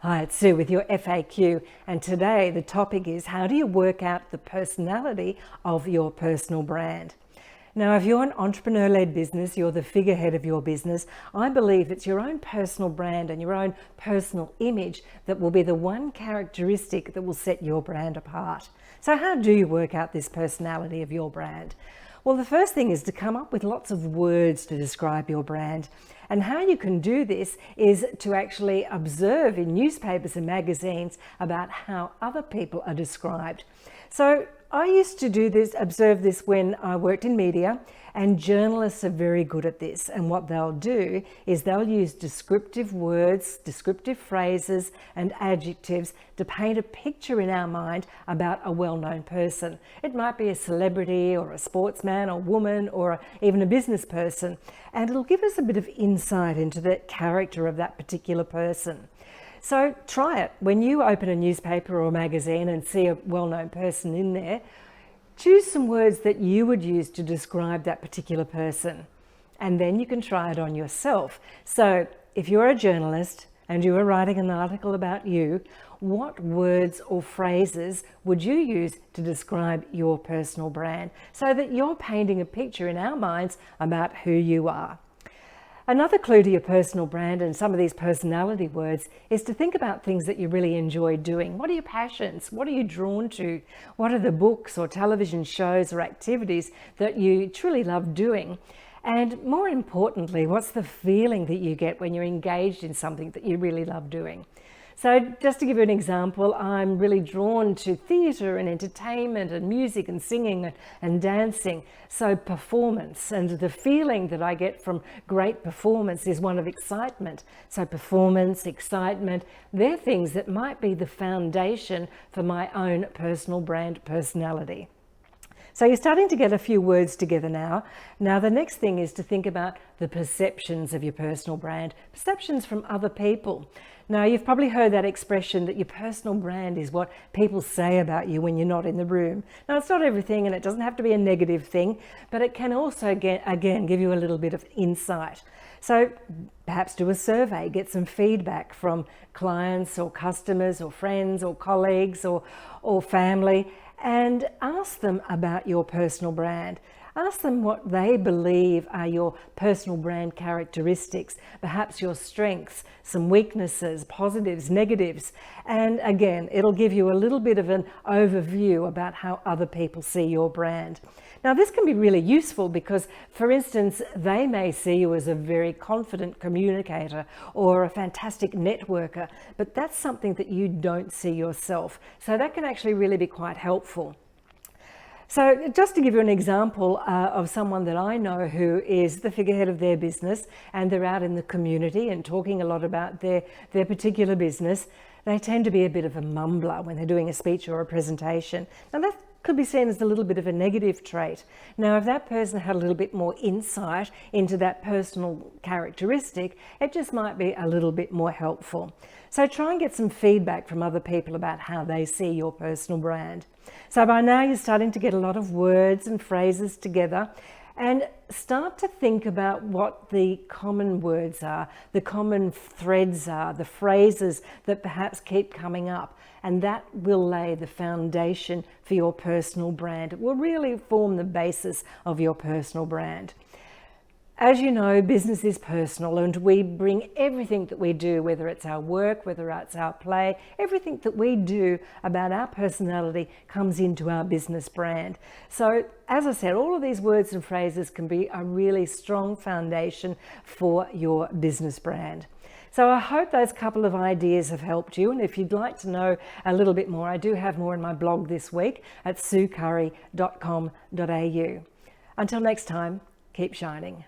Hi, it's Sue with your FAQ, and today the topic is how do you work out the personality of your personal brand? Now, if you're an entrepreneur-led business, you're the figurehead of your business, I believe it's your own personal brand and your own personal image that will be the one characteristic that will set your brand apart. So how do you work out this personality of your brand? Well, the first thing is to come up with lots of words to describe your brand. And how you can do this is to actually observe in newspapers and magazines about how other people are described. So I used to do this, observe this when I worked in media, and journalists are very good at this. And what they'll do is they'll use descriptive words, descriptive phrases and adjectives to paint a picture in our mind about a well-known person. It might be a celebrity or a sportsman or woman or even a business person, and it'll give us a bit of insight into the character of that particular person. So try it. When you open a newspaper or magazine and see a well-known person in there, choose some words that you would use to describe that particular person. And then you can try it on yourself. So if you're a journalist and you are writing an article about you, what words or phrases would you use to describe your personal brand so that you're painting a picture in our minds about who you are? Another clue to your personal brand and some of these personality words is to think about things that you really enjoy doing. What are your passions? What are you drawn to? What are the books or television shows or activities that you truly love doing? And more importantly, what's the feeling that you get when you're engaged in something that you really love doing? So just to give you an example, I'm really drawn to theatre and entertainment and music and singing and dancing. So performance, and the feeling that I get from great performance is one of excitement. So performance, excitement, they're things that might be the foundation for my own personal brand personality. So you're starting to get a few words together now. Now the next thing is to think about the perceptions of your personal brand, perceptions from other people. Now you've probably heard that expression that your personal brand is what people say about you when you're not in the room. Now it's not everything, and it doesn't have to be a negative thing, but it can also again give you a little bit of insight. So perhaps do a survey, get some feedback from clients or customers or friends or colleagues or family, and ask them about your personal brand. Ask them what they believe are your personal brand characteristics, perhaps your strengths, some weaknesses, positives, negatives. And again, it'll give you a little bit of an overview about how other people see your brand. Now, this can be really useful because, for instance, they may see you as a very confident communicator or a fantastic networker, but that's something that you don't see yourself. So that can actually really be quite helpful. So just to give you an example of someone that I know who is the figurehead of their business, and they're out in the community and talking a lot about their particular business, they tend to be a bit of a mumbler when they're doing a speech or a presentation. Now that could be seen as a little bit of a negative trait. Now, if that person had a little bit more insight into that personal characteristic, it just might be a little bit more helpful. So try and get some feedback from other people about how they see your personal brand. So by now you're starting to get a lot of words and phrases together, and start to think about what the common words are, the common threads are, the phrases that perhaps keep coming up. And that will lay the foundation for your personal brand. It will really form the basis of your personal brand. As you know, business is personal, and we bring everything that we do, whether it's our work, whether it's our play, everything that we do about our personality comes into our business brand. So, as I said, all of these words and phrases can be a really strong foundation for your business brand. So I hope those couple of ideas have helped you, and if you'd like to know a little bit more, I do have more in my blog this week at suecurrie.com.au. Until next time, keep shining.